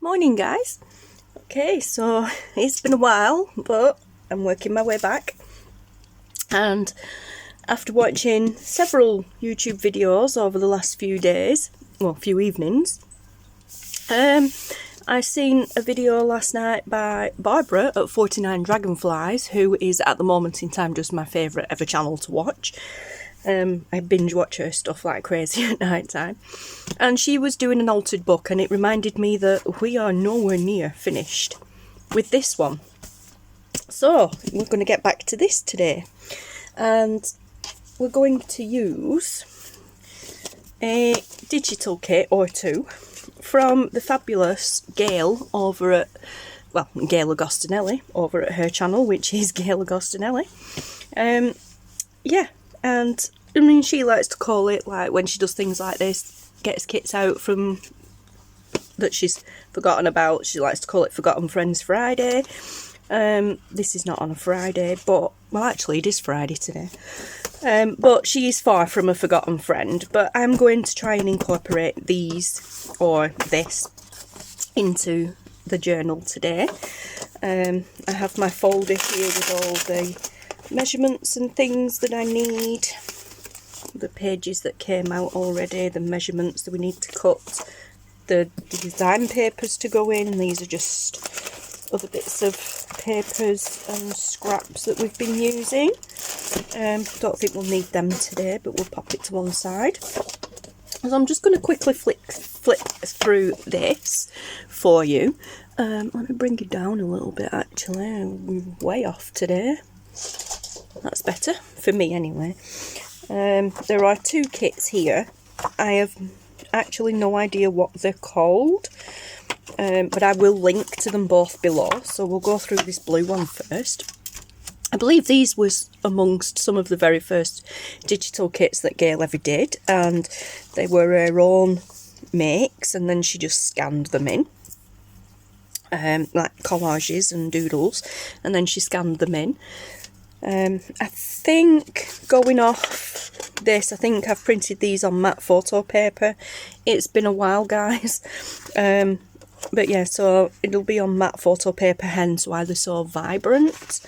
Morning guys. Okay, so it's been a while, but I'm working my way back, and after watching several YouTube videos over the last few days, well, few evenings, I seen a video last night by Barbara at 49 Dragonflies, who is at the moment in time just my favourite ever channel to watch. I binge watch her stuff like crazy at night time, and she was doing an altered book, and it reminded me that we are nowhere near finished with this one. So we're going to get back to this today, and we're going to use a digital kit or two from the fabulous Gayle over at, well, Gayle Agostinelli over at her channel, which is Gayle Agostinelli. Yeah, and I mean, she likes to call it, like, when she does things like this, gets kits out from that she's forgotten about, she likes to call it Forgotten Friends Friday. This is not on a Friday, but, well, actually it is Friday today. But she is far from a forgotten friend, but I'm going to try and incorporate these, or this, into the journal today. I have my folder here with all the measurements and things that I need, the pages that came out already, the measurements that we need to cut, the design papers to go in. These are just other bits of papers and scraps that we've been using. Don't think we'll need them today, but we'll pop it to one side. So I'm just going to quickly flick through this for you. Let me bring it down a little bit, actually. I'm way off today. That's better, for me anyway. There are two kits here. I have actually no idea what they're called, but I will link to them both below. So we'll go through this blue one first. I believe these was amongst some of the very first digital kits that Gayle ever did, and they were her own makes, and then she just scanned them in. Like collages and doodles, and then she scanned them in. I think, going off this, I think I've printed these on matte photo paper. It's been a while, guys. But yeah, so it'll be on matte photo paper, hence why they're so vibrant.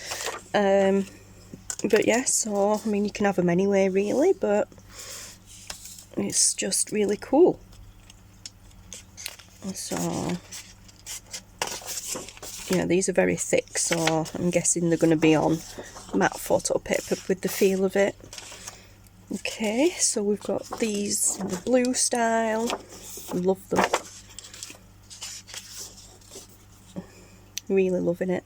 But yeah, so, I mean, you can have them anyway, really, but it's just really cool. So, yeah, these are very thick, so I'm guessing they're going to be on matte photo paper with the feel of it. Okay, so we've got these in the blue style. Love them. Really loving it.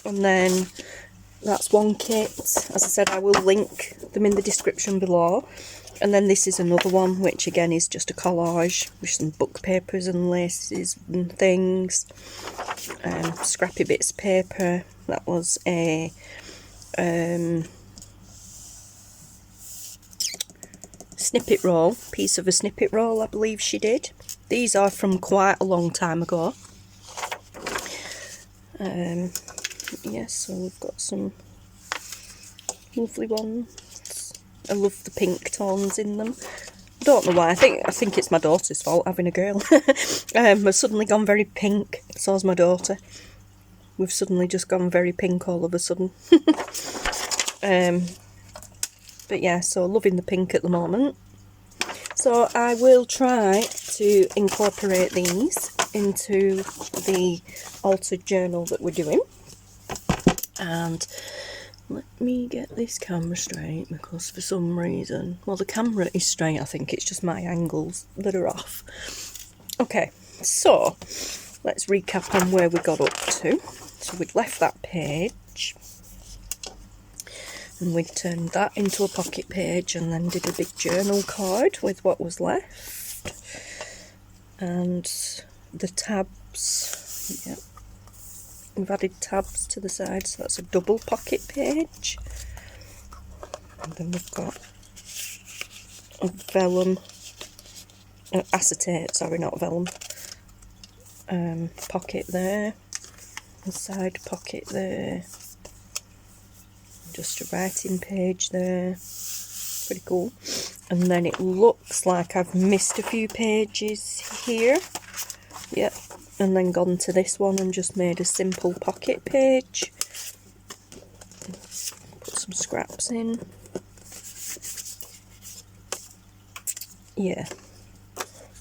And then that's one kit. As I said, I will link them in the description below. And then this is another one, which again is just a collage with some book papers and laces and things. Scrappy bits of paper. That was a snippet roll, piece of a snippet roll, I believe she did. These are from quite a long time ago. Yes, so we've got some lovely ones. I love the pink tones in them. Don't know why. I think it's my daughter's fault having a girl. I've suddenly gone very pink. So's my daughter. We've suddenly just gone very pink all of a sudden. But yeah, so loving the pink at the moment. So I will try to incorporate these into the altered journal that we're doing. And let me get this camera straight, because for some reason, well, the camera is straight, I think it's just my angles that are off. Okay, so let's recap on where we got up to. So we'd left that page, and we'd turned that into a pocket page, and then did a big journal card with what was left. And the tabs, yep. We've added tabs to the side, so that's a double pocket page. And then we've got a vellum, acetate, sorry, not vellum, pocket there, a side pocket there, just a writing page there. Pretty cool. And then it looks like I've missed a few pages here. Yep, and then gone to this one and just made a simple pocket page. Put some scraps in. Yeah,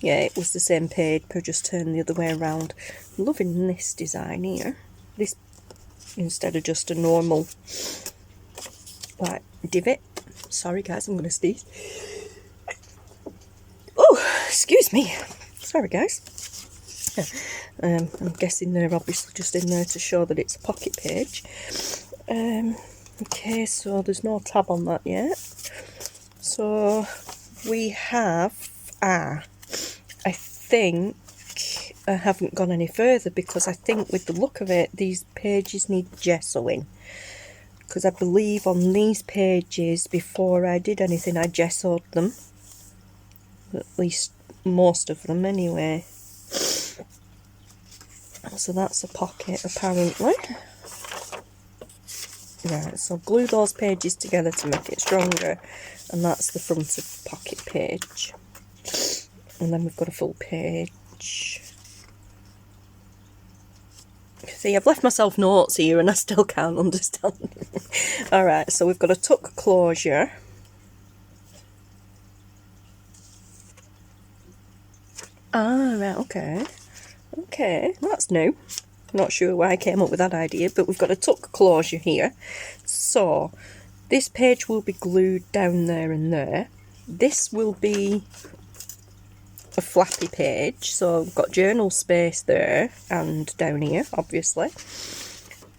it was the same page, but just turned the other way around. I'm loving this design here. This, instead of just a normal, like, divot. Sorry guys, I'm going to sneeze. Oh, excuse me. Sorry guys. I'm guessing they're obviously just in there to show that it's a pocket page. Okay, so there's no tab on that yet. So we have, I think I haven't gone any further because I think with the look of it, these pages need gessoing. Because I believe on these pages, before I did anything, I gessoed them. At least most of them anyway. So that's a pocket apparently. Right, so glue those pages together to make it stronger, and that's the front of the pocket page. And then we've got a full page. See, I've left myself notes here and I still can't understand. Alright, so we've got a tuck closure. Ah, right, okay. Okay, that's new. Not sure why I came up with that idea, but we've got a tuck closure here. So, this page will be glued down there and there. This will be a flappy page, so we've got journal space there and down here, obviously.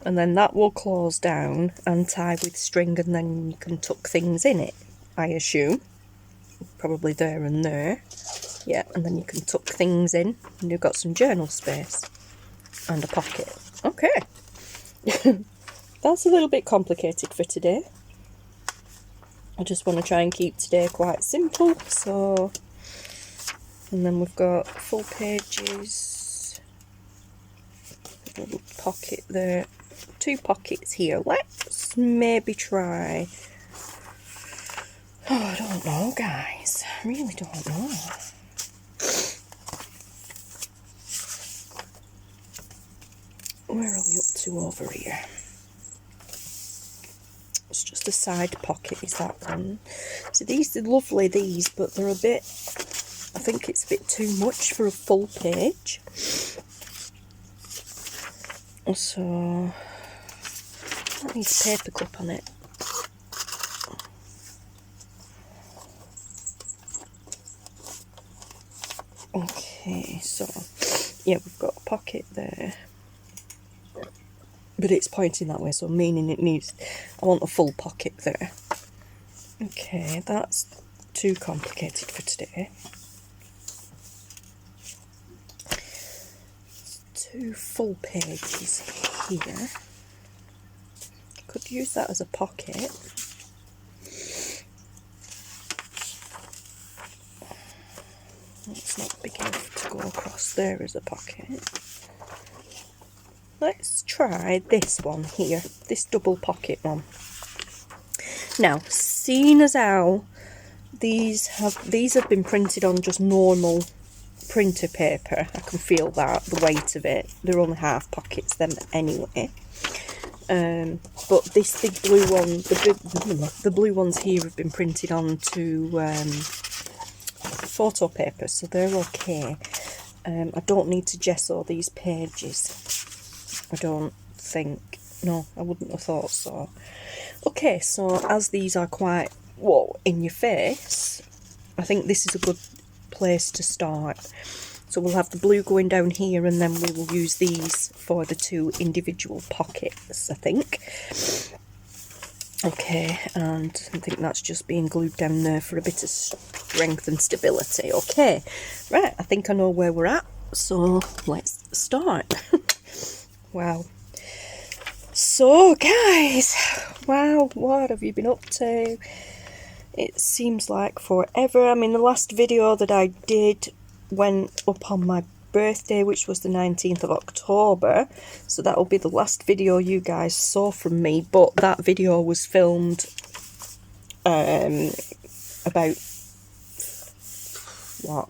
And then that will close down and tie with string, and then you can tuck things in it, I assume. Probably there and there. Yeah, and then you can tuck things in, and you've got some journal space. And a pocket. Okay. That's a little bit complicated for today. I just want to try and keep today quite simple. So, and then we've got full pages. A little pocket there. 2 pockets here. Let's maybe try. Oh, I don't know, guys. I really don't know. Where are we up to over here? It's just a side pocket, is that one? So these are lovely, these, but they're a bit, I think it's a bit too much for a full page. So, that needs a paper clip on it. Okay, so, yeah, we've got a pocket there. But it's pointing that way, so meaning it needs, I want a full pocket there. Okay, that's too complicated for today. 2 full pages here. Could use that as a pocket. It's not big enough to go across there as a pocket. Let's try this one here, this double pocket one. Now, seeing as how these have been printed on just normal printer paper, I can feel that, the weight of it. They're only half pockets them anyway. But this big blue one, the blue ones here have been printed onto photo paper, so they're okay. I don't need to gesso these pages. I don't think. No, I wouldn't have thought so. Okay, so as these are quite, whoa, in your face, I think this is a good place to start. So we'll have the blue going down here, and then we will use these for the 2 individual pockets, I think. Okay, and I think that's just being glued down there for a bit of strength and stability. Okay, right, I think I know where we're at, so let's start. Wow. So, guys, wow, what have you been up to? It seems like forever. I mean, the last video that I did went up on my birthday, which was the 19th of October. So that will be the last video you guys saw from me. But that video was filmed about what,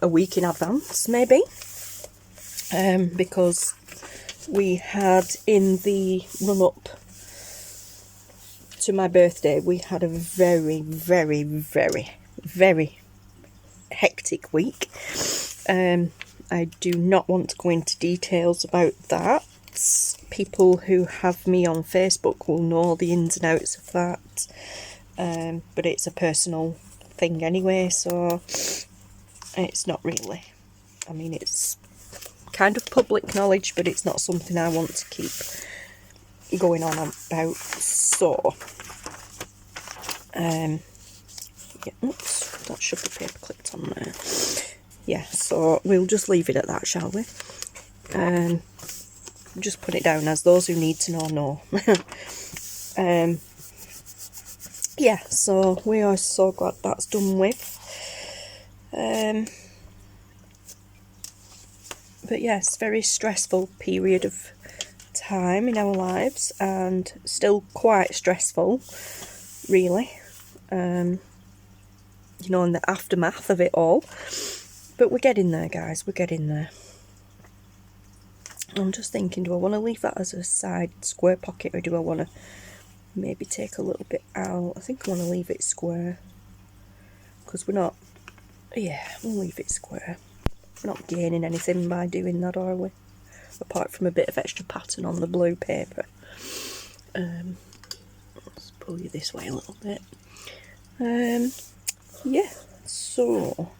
a week in advance maybe, because we had, in the run-up to my birthday, we had a very, very, very, very hectic week. I do not want to go into details about that. People who have me on Facebook will know the ins and outs of that, but it's a personal thing anyway, so it's not really, I mean, it's kind of public knowledge, but it's not something I want to keep going on about. So yeah, oops, that should be paper clipped on there. Yeah, so we'll just leave it at that, shall we? Just put it down as those who need to know. Yeah, so we are so glad that's done with. But yes, very stressful period of time in our lives, and still quite stressful, really. You know, in the aftermath of it all. But we're getting there, guys, we're getting there. I'm just thinking, do I want to leave that as a side square pocket, or do I want to maybe take a little bit out? I think I want to leave it square, because we're not, yeah, we'll leave it square. We're not gaining anything by doing that, are we? Apart from a bit of extra pattern on the blue paper. Let's pull you this way a little bit. Yeah, so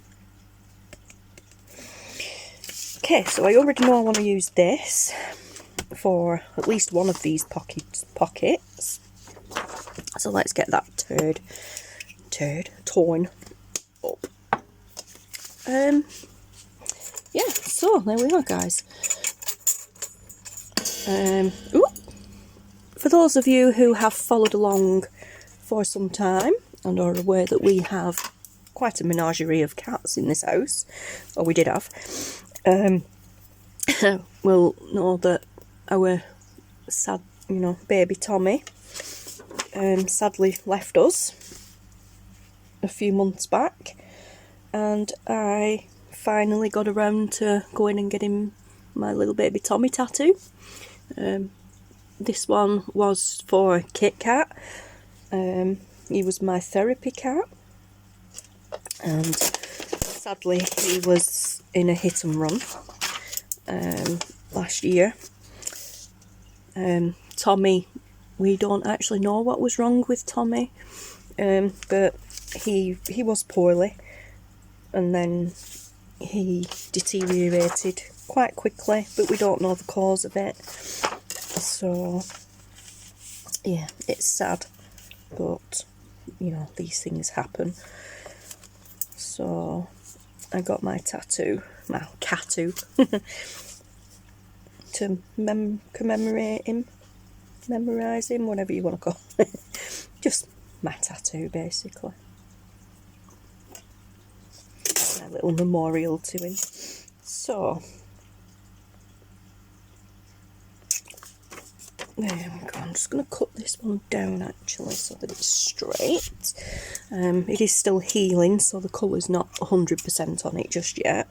okay, so I already know I want to use this for at least one of these pockets. So let's get that torn up. Yeah, so there we are, guys. Ooh. For those of you who have followed along for some time and are aware that we have quite a menagerie of cats in this house, or we did have, will know that our sad, baby Tommy sadly left us a few months back, and I finally got around to going and getting my little baby Tommy tattoo. This one was for Kit Kat. He was my therapy cat, and sadly he was in a hit and run last year. Tommy, we don't actually know what was wrong with Tommy, but he was poorly, and then he deteriorated quite quickly, but we don't know the cause of it. So yeah, it's sad, but these things happen. So I got my tattoo, my catoo, to commemorate him, memorise him, whatever you want to call it. Just my tattoo, basically. My little memorial to him. So there we go. I'm just going to cut this one down actually so that it's straight. It is still healing, so the colour's not 100% on it just yet.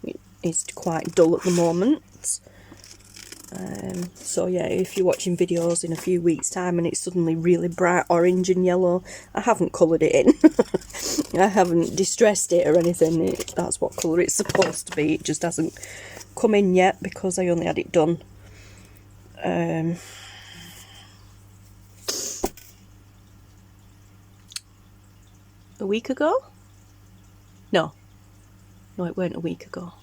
It is quite dull at the moment. So yeah, if you're watching videos in a few weeks' time and it's suddenly really bright orange and yellow, I haven't coloured it in. I haven't distressed it or anything. That's what colour it's supposed to be. It just hasn't come in yet because I only had it done a week ago? No, it weren't a week ago.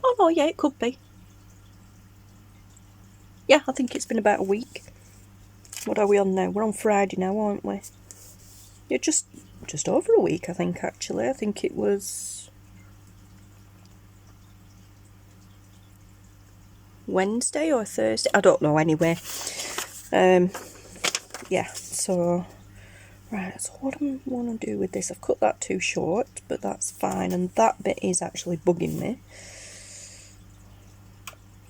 Oh no, yeah, it could be. Yeah, I think it's been about a week. What are we on now? We're on Friday now, aren't we? Yeah, just over a week, I think, actually. I think it was Wednesday or Thursday. I don't know, anyway. Yeah, so right, so what do I want to do with this? I've cut that too short, but that's fine, and that bit is actually bugging me.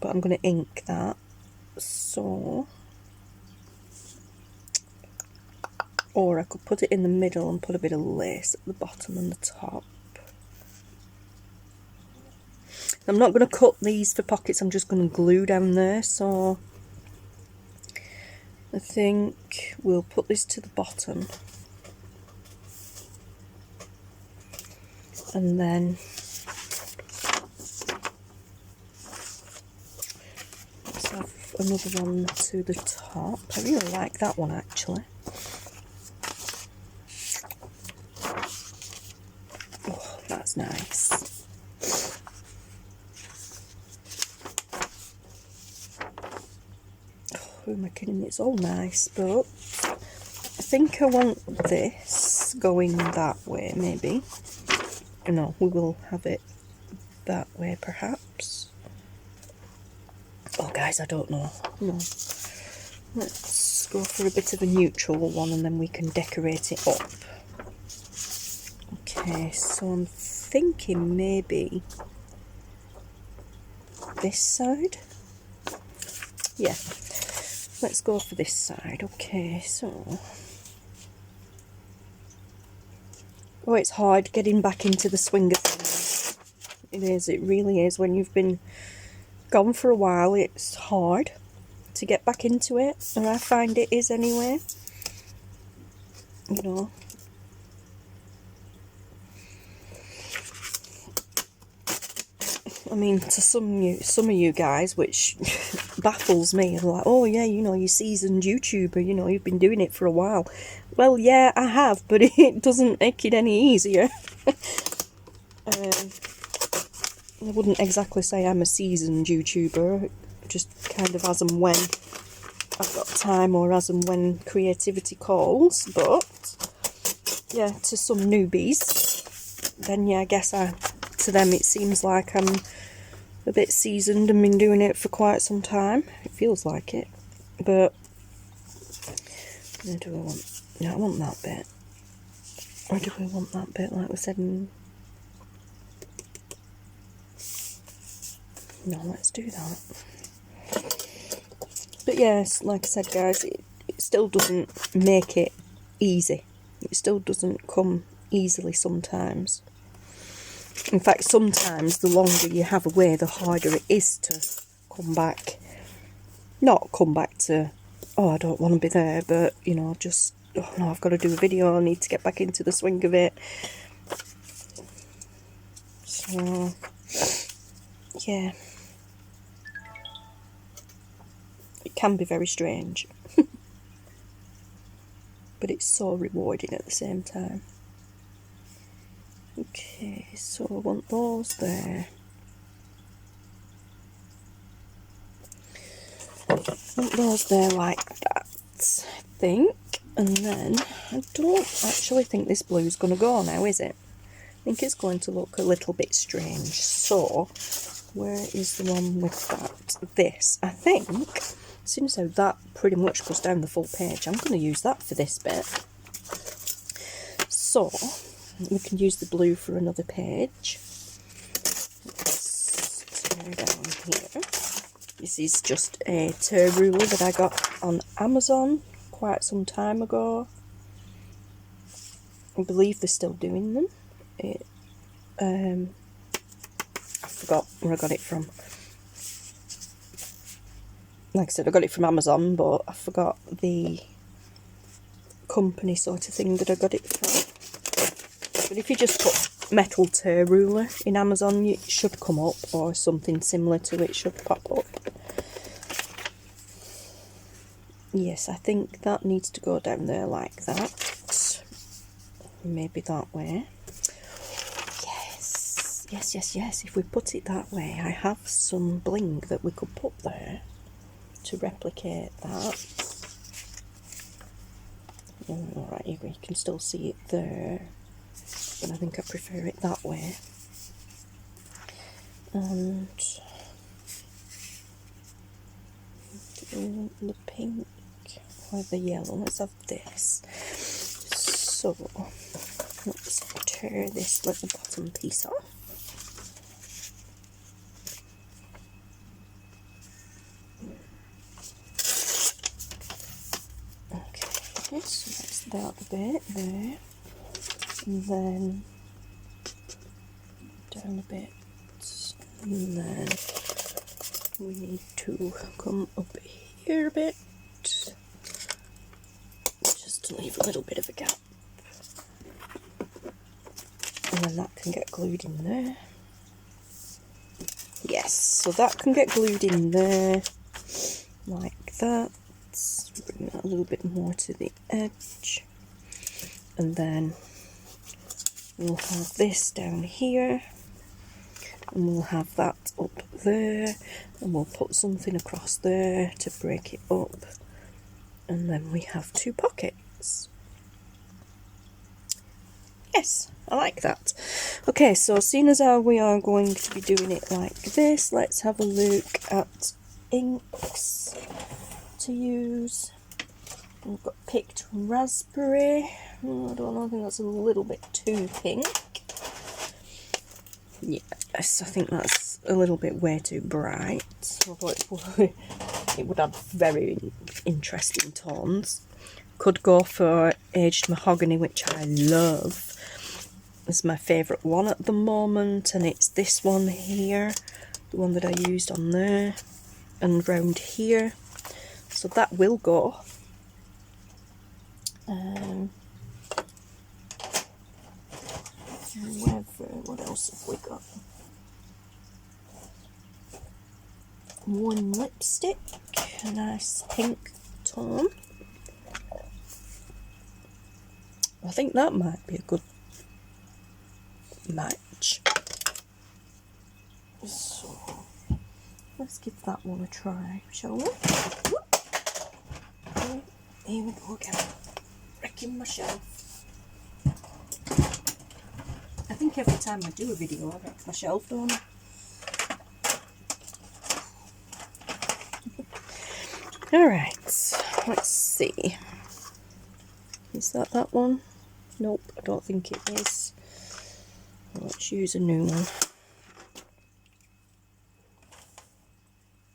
But I'm going to ink that. So Or I could put it in the middle and put a bit of lace at the bottom and the top. I'm not going to cut these for pockets, I'm just going to glue down there, so I think we'll put this to the bottom. And then let's have another one to the top. I really like that one actually. Oh, that's nice. Oh, who am I kidding? It's all nice, but I think I want this going that way, maybe. No, we will have it that way perhaps. Oh guys, I don't know. No. Let's go for a bit of a neutral one and then we can decorate it up. Okay, so I'm thinking maybe this side. Yeah, let's go for this side. Okay, so... Oh, it's hard getting back into the swing of things. It is, it really is. When you've been gone for a while, it's hard to get back into it. And I find it is anyway. You know. I mean, to some of you guys, which baffles me, are like, oh yeah, you know, you're seasoned YouTuber, you know, you've been doing it for a while. Well, yeah, I have, but it doesn't make it any easier. I wouldn't exactly say I'm a seasoned YouTuber, just kind of as and when I've got time or as and when creativity calls, but yeah, to some newbies, then yeah, I guess to them it seems like I'm a bit seasoned and been doing it for quite some time. It feels like it, but where do I want? Yeah, I want that bit. Or do we want that bit like we said in... No, let's do that. But yes, like I said guys, it still doesn't make it easy. It still doesn't come easily sometimes. In fact, sometimes the longer you have away, the harder it is to come back. Not come back to, oh, I don't want to be there, but, you know, just, oh no, I've got to do a video, I need to get back into the swing of it. So, yeah. It can be very strange. But it's so rewarding at the same time. Okay, so I want those there. I want those there like that, I think. And then, I don't actually think this blue is going to go now, is it? I think it's going to look a little bit strange. So, where is the one with that? This, I think, seems how that pretty much goes down the full page. I'm going to use that for this bit. So, we can use the blue for another page. Let's tear down here. This is just a tear ruler that I got on Amazon quite some time ago. I believe they're still doing them. I forgot where I got it from. Like I said, I got it from Amazon, but I forgot the company sort of thing that I got it from. But if you just put metal tear ruler in Amazon, it should come up, or something similar to it should pop up. Yes, I think that needs to go down there like that. Maybe that way. Yes, yes, yes, yes. If we put it that way, I have some bling that we could put there to replicate that. Alright, you can still see it there, but I think I prefer it that way. And do we want the pink or the yellow? Let's have this. So let's tear this little bottom piece off. Okay, so that's out a bit there, and then down a bit, and then we need to come up here a bit, just to leave a little bit of a gap, and then that can get glued in there. Yes, so that can get glued in there, like that. Bring that a little bit more to the edge, and then we'll have this down here, and we'll have that up there, and we'll put something across there to break it up, and then we have 2 pockets. Yes, I like that. Okay, so seeing as how we are going to be doing it like this, let's have a look at inks to use. We've got picked raspberry. Oh, I don't know, I think that's a little bit too pink. Yes, I think that's a little bit way too bright. Although it would have very interesting tones. Could go for aged mahogany, which I love. It's my favourite one at the moment, and it's this one here, the one that I used on there and round here. So that will go. What else have we got? One lipstick, a nice pink tone. I think that might be a good match. So let's give that one a try, shall we? Okay, here we go again. Wrecking my shelf. I think every time I do a video I wreck my shelf, don't I? Alright, let's see. Is that one? Nope, I don't think it is. Let's use a new one.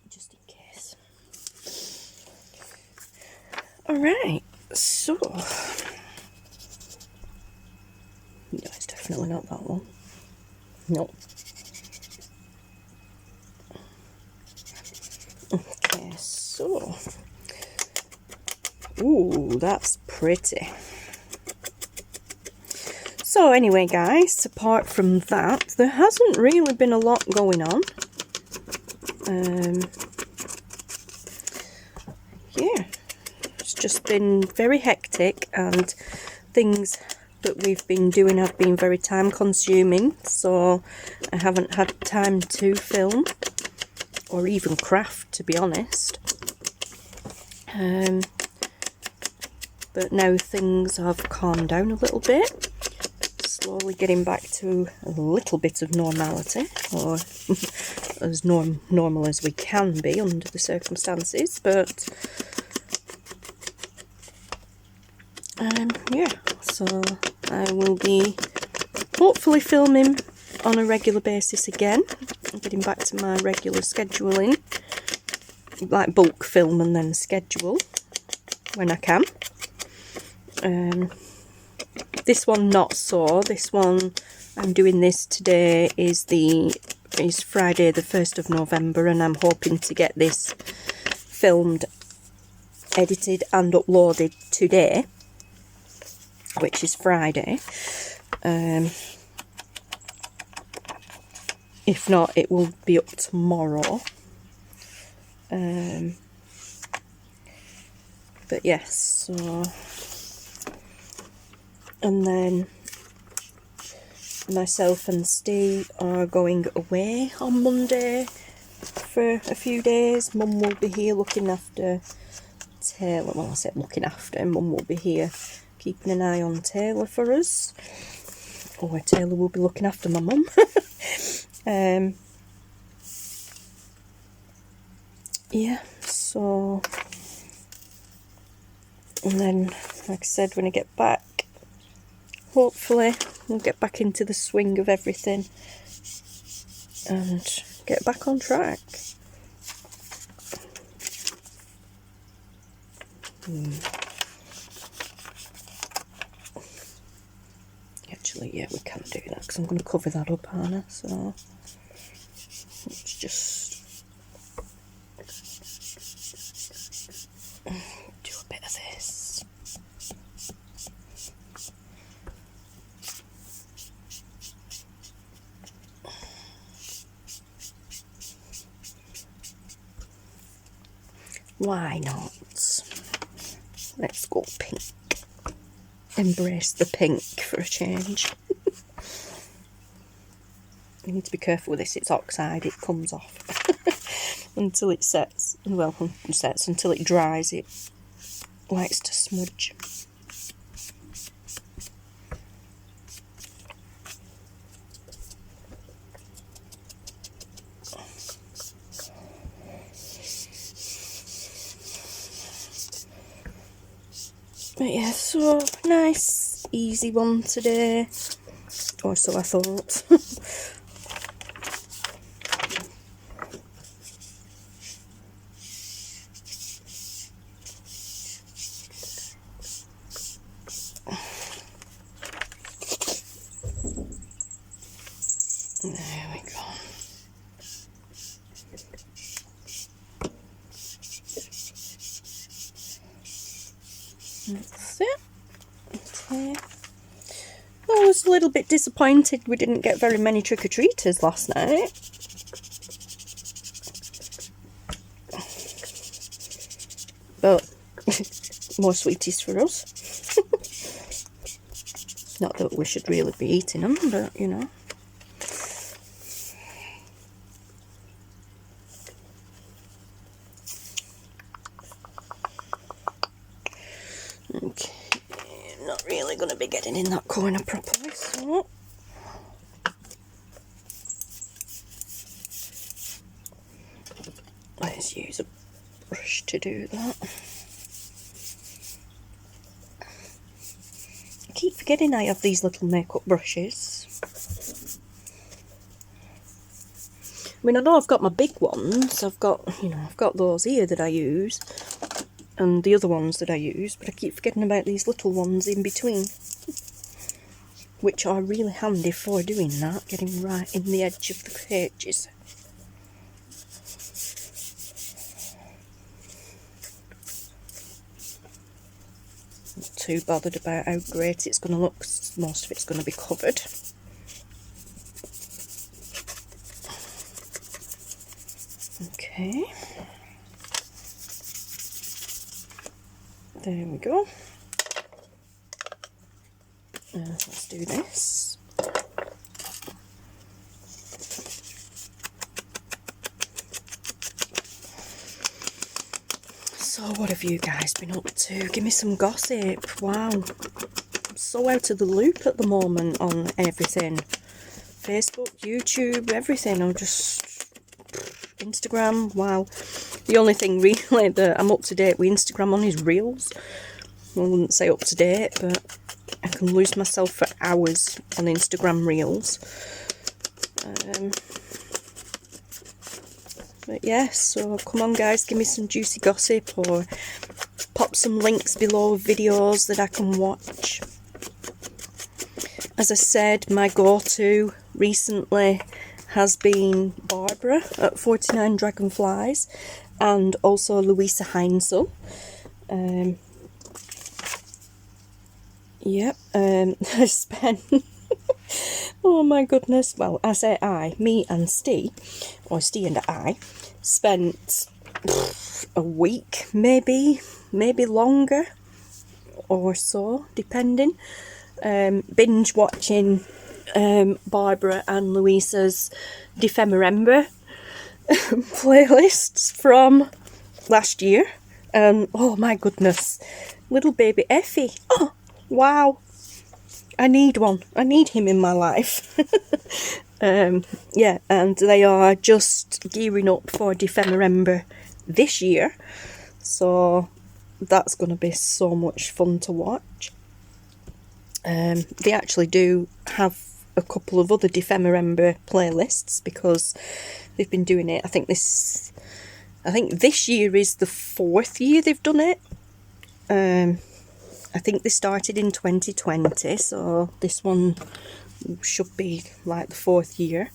Just in case. Alright, so... No, it's definitely not that one. Nope. Okay, so... Ooh, that's pretty. So anyway guys, apart from that, there hasn't really been a lot going on. Yeah, it's just been very hectic, and things that we've been doing have been very time consuming, so I haven't had time to film or even craft, to be honest. But now things have calmed down a little bit, slowly getting back to a little bit of normality, or as normal as we can be under the circumstances. But yeah, so I will be hopefully filming on a regular basis again, getting back to my regular scheduling, like bulk film and then schedule when I can. This one not so. This one, I'm doing this today, is Friday the 1st of November, and I'm hoping to get this filmed, edited and uploaded today, which is Friday. If not, it will be up tomorrow. But yes, so... And then myself and Steve are going away on Monday for a few days. Mum will be here looking after Taylor. Well, I said looking after. Mum will be here keeping an eye on Taylor for us. Or Taylor will be looking after my mum. Yeah, so... And then, like I said, when I get back, hopefully we'll get back into the swing of everything and get back on track. actually, yeah, we can do that because I'm going to cover that up, Hannah. So let's just do a bit of this. Why not? Let's go pink. Embrace the pink for a change. You need to be careful with this, it's oxide, it comes off until it sets. Well, sets until it dries, it likes to smudge. But yeah, so nice, easy one today, or so I thought. There we go. That's it. Okay. I was a little bit disappointed we didn't get very many trick-or-treaters last night. But more sweeties for us. Not that we should really be eating them, but you know. Okay, not really going to be getting in that corner properly, so let's use a brush to do that. I keep forgetting I have these little makeup brushes. I mean, I know I've got my big ones, I've got those here that I use, and the other ones that I use, but I keep forgetting about these little ones in between, which are really handy for doing that, getting right in the edge of the pages. Not too bothered about how great it's going to look, 'cause most of it's going to be covered. Okay. There we go. Let's do this. So what have you guys been up to? Give me some gossip. Wow. I'm so out of the loop at the moment on everything. Facebook, YouTube, everything. I'm just... Instagram, wow. The only thing really that I'm up to date with Instagram on is Reels. I wouldn't say up to date, but I can lose myself for hours on Instagram Reels. But yeah, so come on guys, give me some juicy gossip or pop some links below of videos that I can watch. As I said, my go-to recently has been Barbara at 49 Dragonflies and also Luise Heinzl. Yep, I spent, oh my goodness, well, I say me and Steve, or Steve and I, spent a week, maybe longer or so, depending, binge watching Barbara and Luise's Defemember playlists from last year. Oh my goodness, little baby Effie, oh wow, I need one, I need him in my life. Yeah, and they are just gearing up for Defemember this year, so that's going to be so much fun to watch. They actually do have a couple of other Defemember playlists because they've been doing it. I think this year is the 4th year they've done it. I think they started in 2020, so this one should be like the 4th year.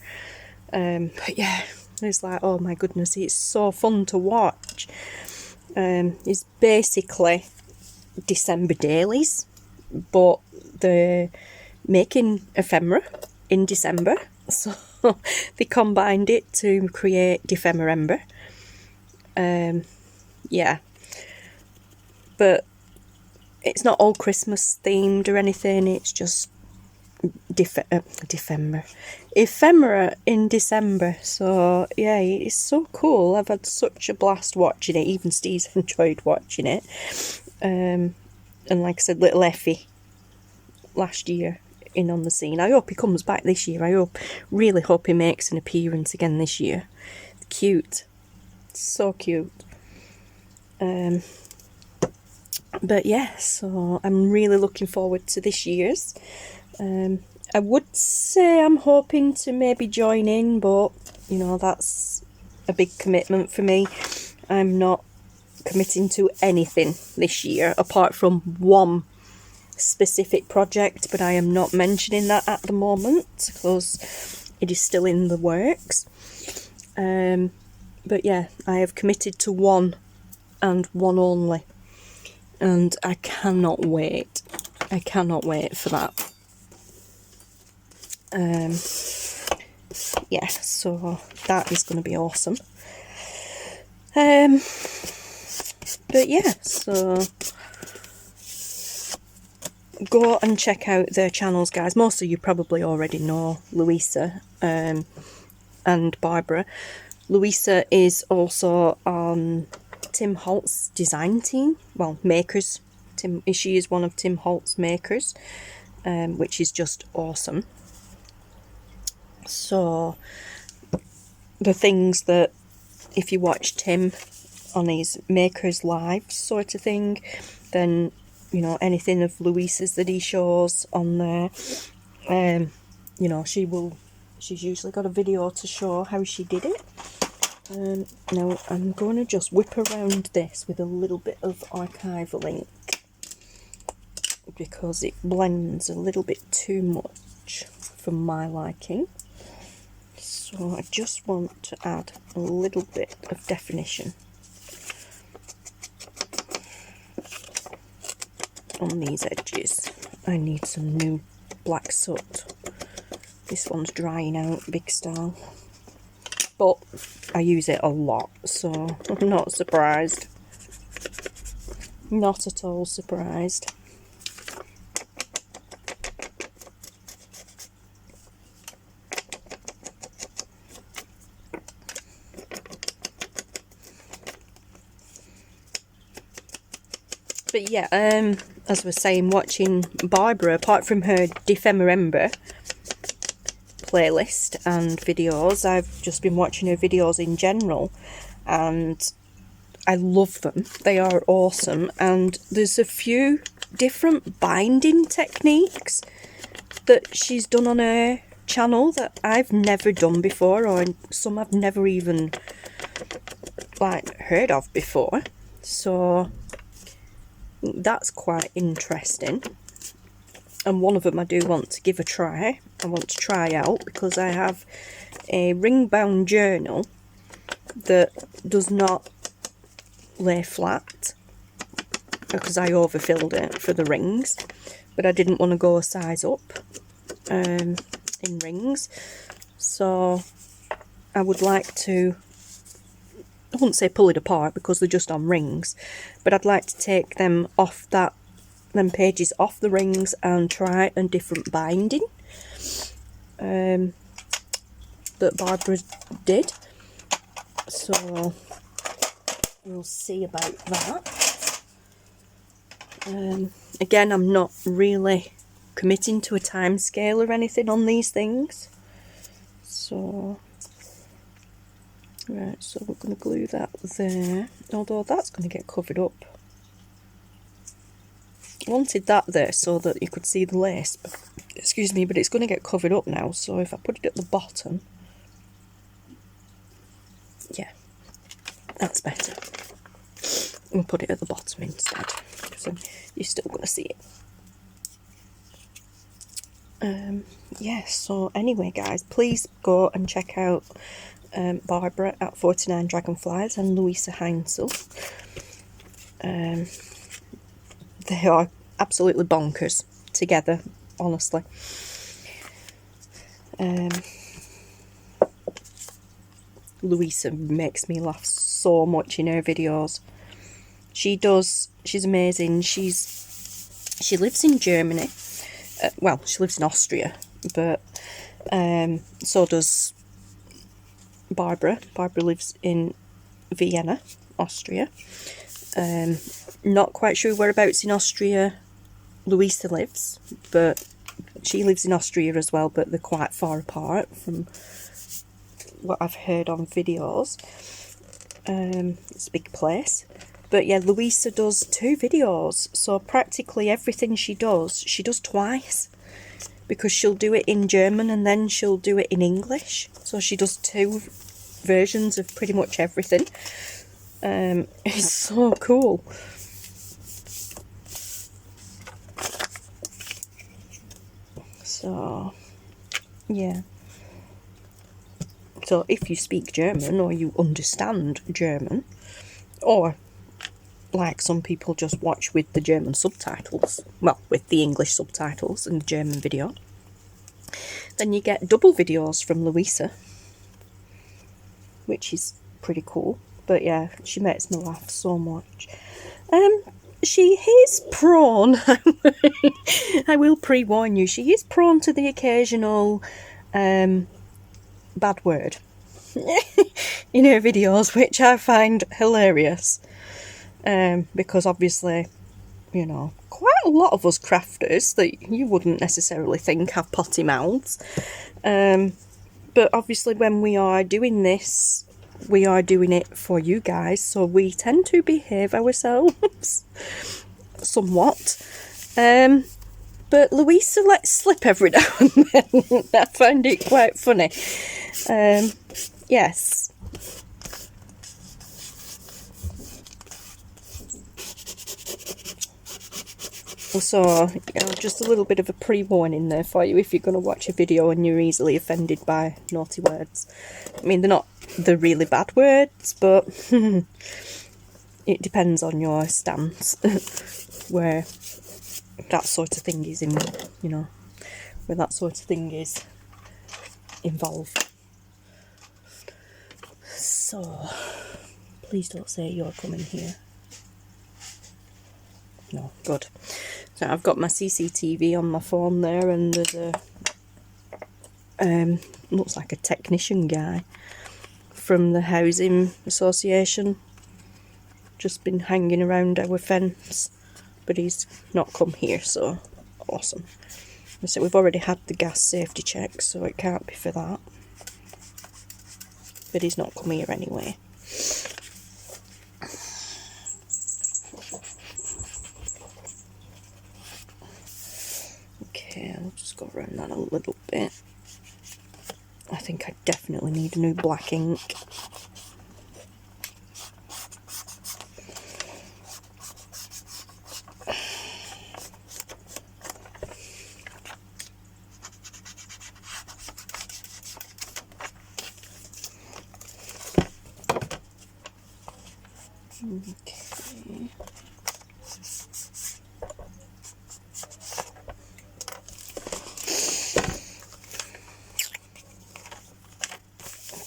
But yeah, it's like, oh my goodness, it's so fun to watch. It's basically December dailies, but they're making ephemera in December, so they combined it to create Defemberember. Yeah, but it's not all Christmas themed or anything, it's just ephemera in December. So yeah, it's so cool. I've had such a blast watching it. Even Steve's enjoyed watching it. And like I said, little Effie last year in on the scene. I hope he comes back this year. I really hope he makes an appearance again this year. Cute, so cute. But yeah, so I'm really looking forward to this year's. I would say I'm hoping to maybe join in, but you know, that's a big commitment for me. I'm not committing to anything this year apart from one specific project, but I am not mentioning that at the moment because it is still in the works. But yeah, I have committed to one and one only, and I cannot wait. I cannot wait for that. Yeah, so that is going to be awesome. But yeah, so go and check out their channels, guys. Most of you probably already know Luise and Barbara. Luise is also on Tim Holt's design team, well, makers. She is one of Tim Holt's makers, which is just awesome. So the things that, if you watch Tim on his makers live sort of thing, then you know, anything of Luise's that he shows on there, you know, she's usually got a video to show how she did it. Now I'm going to just whip around this with a little bit of archival ink because it blends a little bit too much for my liking. So I just want to add a little bit of definition on these edges. I need some new black soot. This one's drying out big style, but I use it a lot, so I'm not surprised. Not at all surprised. But yeah, as I was saying, watching Barbara, apart from her Defemberember playlist and videos, I've just been watching her videos in general, and I love them. They are awesome, and there's a few different binding techniques that she's done on her channel that I've never done before, or some I've never even like heard of before. So that's quite interesting, and one of them I do want to give a try. I want to try out because I have a ring bound journal that does not lay flat because I overfilled it for the rings, but I didn't want to go a size up in rings, so I would like to, I wouldn't say pull it apart because they're just on rings, but I'd like to take them off them pages off the rings and try a different binding that Barbara did. So we'll see about that. Again, I'm not really committing to a time scale or anything on these things. So right, so we're going to glue that there, although that's going to get covered up. I wanted that there so that you could see the lace, but, excuse me, but it's going to get covered up now, so if I put it at the bottom, yeah, that's better. We'll put it at the bottom instead, so you're still going to see it. Yes, so anyway guys, please go and check out Barbara at 49 Dragonflies and Luise Heinzl. They are absolutely bonkers together, honestly. Luise makes me laugh so much in her videos. She's amazing. She lives in Germany. Well, she lives in Austria, but so does Barbara. Barbara lives in Vienna, Austria. Not quite sure whereabouts in Austria Luise lives, but she lives in Austria as well, but they're quite far apart from what I've heard on videos. It's a big place. But yeah, Luise does 2 videos, so practically everything she does twice, because she'll do it in German and then she'll do it in English. So she does 2 versions of pretty much everything. It's so cool. So yeah. So if you speak German or you understand German, or like some people just watch with the German subtitles, well, with the English subtitles and the German video, then you get double videos from Luise, which is pretty cool. But yeah, she makes me laugh so much. She is prone, I will pre-warn you, she is prone to the occasional bad word in her videos, which I find hilarious. Because obviously, you know, quite a lot of us crafters that you wouldn't necessarily think have potty mouths. But obviously when we are doing this, we are doing it for you guys, so we tend to behave ourselves somewhat. But Luise lets slip every now and then. I find it quite funny. Yes. So, you know, just a little bit of a pre-warning there for you if you're going to watch a video and you're easily offended by naughty words. I mean, they're not the really bad words, but it depends on your stance where that sort of thing is in, you know, where that sort of thing is involved. So, please don't say you're coming here. No, good. So I've got my CCTV on my phone there, and there's a looks like a technician guy from the housing association just been hanging around our fence, but he's not come here, so awesome. So we've already had the gas safety check, so it can't be for that, but he's not come here anyway. Okay, I'll just go around that a little bit. I think I definitely need a new black ink. Okay.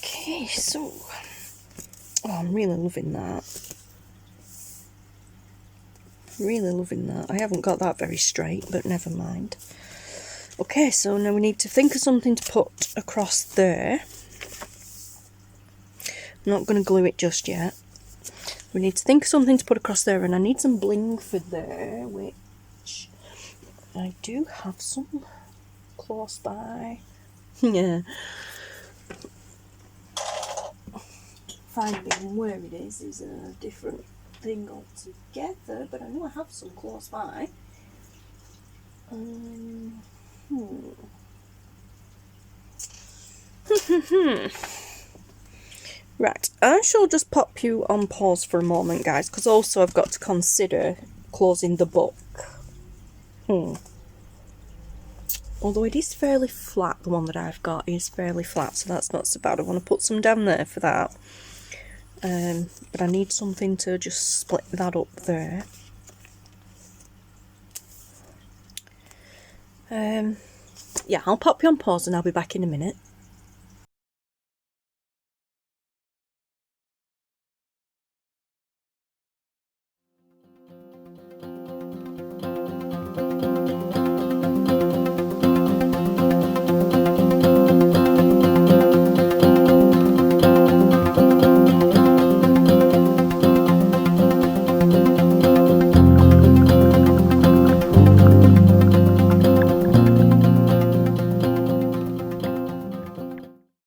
Okay, so I'm really loving that. Really loving that. I haven't got that very straight, but never mind. Okay, so now we need to think of something to put across there. I'm not going to glue it just yet. We need to think of something to put across there, and I need some bling for there, which I do have some close by. Yeah. Finding where it is a different thing altogether, but I know I have some close by. Right, I shall just pop you on pause for a moment, guys, because also I've got to consider closing the book. Although it is fairly flat, the one that I've got is fairly flat, so that's not so bad. I want to put some down there for that. But I need something to just split that up there. Yeah, I'll pop you on pause and I'll be back in a minute.